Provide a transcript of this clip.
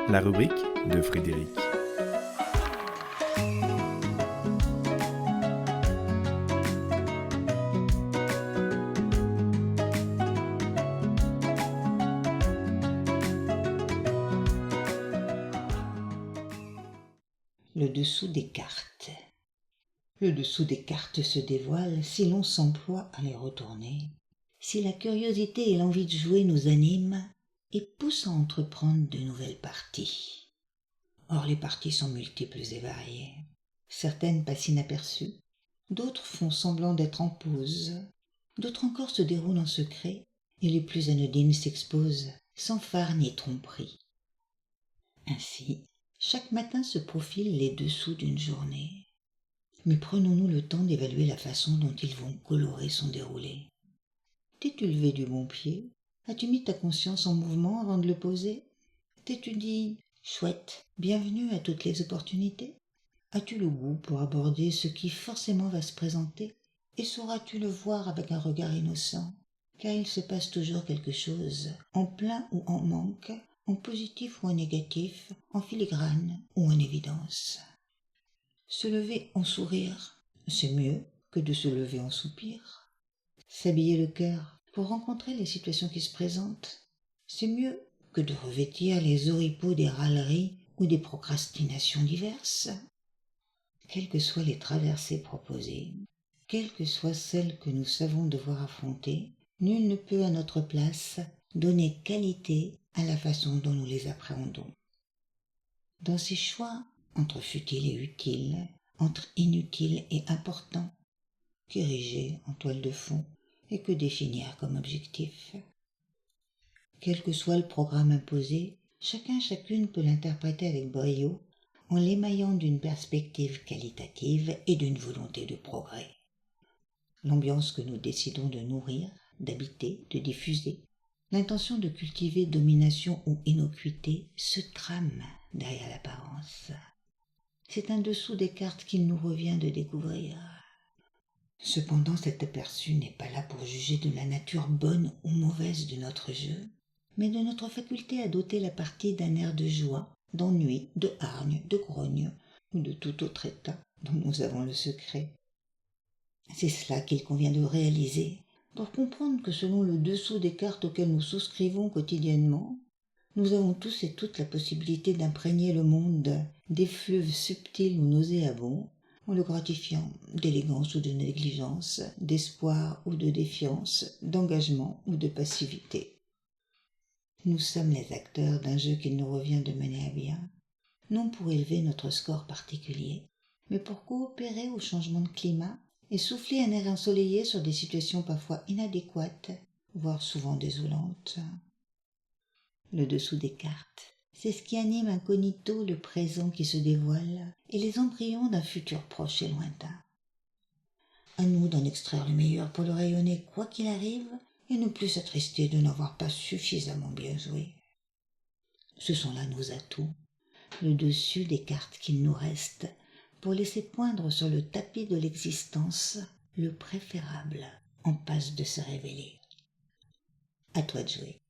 La rubrique de Frédéric. Le dessous des cartes. Le dessous des cartes se dévoile si l'on s'emploie à les retourner, si la curiosité et l'envie de jouer nous animent et poussent à entreprendre de nouvelles parties. Or les parties sont multiples et variées. Certaines passent inaperçues, d'autres font semblant d'être en pause, d'autres encore se déroulent en secret, et les plus anodines s'exposent sans phare ni tromperie. Ainsi, chaque matin se profilent les dessous d'une journée. Mais prenons-nous le temps d'évaluer la façon dont ils vont colorer son déroulé. T'es-tu levé du bon pied? As-tu mis ta conscience en mouvement avant de le poser? T'es-tu dit « chouette, bienvenue à toutes les opportunités » ? As-tu le goût pour aborder ce qui forcément va se présenter? Et sauras-tu le voir avec un regard innocent? Car il se passe toujours quelque chose, en plein ou en manque, en positif ou en négatif, en filigrane ou en évidence. Se lever en sourire, c'est mieux que de se lever en soupir. S'habiller le cœur pour rencontrer les situations qui se présentent, c'est mieux que de revêtir les oripeaux des râleries ou des procrastinations diverses. Quelles que soient les traversées proposées, quelles que soient celles que nous savons devoir affronter, nul ne peut à notre place donner qualité à la façon dont nous les appréhendons. Dans ces choix entre futile et utile, entre inutile et important, qu'ériger en toile de fond et que définir comme objectif. Quel que soit le programme imposé, chacune peut l'interpréter avec brio en l'émaillant d'une perspective qualitative et d'une volonté de progrès. L'ambiance que nous décidons de nourrir, d'habiter, de diffuser, l'intention de cultiver domination ou innocuité se trame derrière l'apparence. C'est un dessous des cartes qu'il nous revient de découvrir. Cependant, cet aperçu n'est pas là pour juger de la nature bonne ou mauvaise de notre jeu, mais de notre faculté à doter la partie d'un air de joie, d'ennui, de hargne, de grogne, ou de tout autre état dont nous avons le secret. C'est cela qu'il convient de réaliser, pour comprendre que selon le dessous des cartes auxquelles nous souscrivons quotidiennement, nous avons tous et toutes la possibilité d'imprégner le monde d'effluves subtils ou nauséabonds, en le gratifiant d'élégance ou de négligence, d'espoir ou de défiance, d'engagement ou de passivité. Nous sommes les acteurs d'un jeu qu'il nous revient de mener à bien, non pour élever notre score particulier, mais pour coopérer au changement de climat et souffler un air ensoleillé sur des situations parfois inadéquates, voire souvent désolantes. Le dessous des cartes, c'est ce qui anime incognito le présent qui se dévoile et les embryons d'un futur proche et lointain. À nous d'en extraire le meilleur pour le rayonner quoi qu'il arrive et ne plus s'attrister de n'avoir pas suffisamment bien joué. Ce sont là nos atouts, le dessus des cartes qu'il nous reste pour laisser poindre sur le tapis de l'existence le préférable en passe de se révéler. À toi de jouer.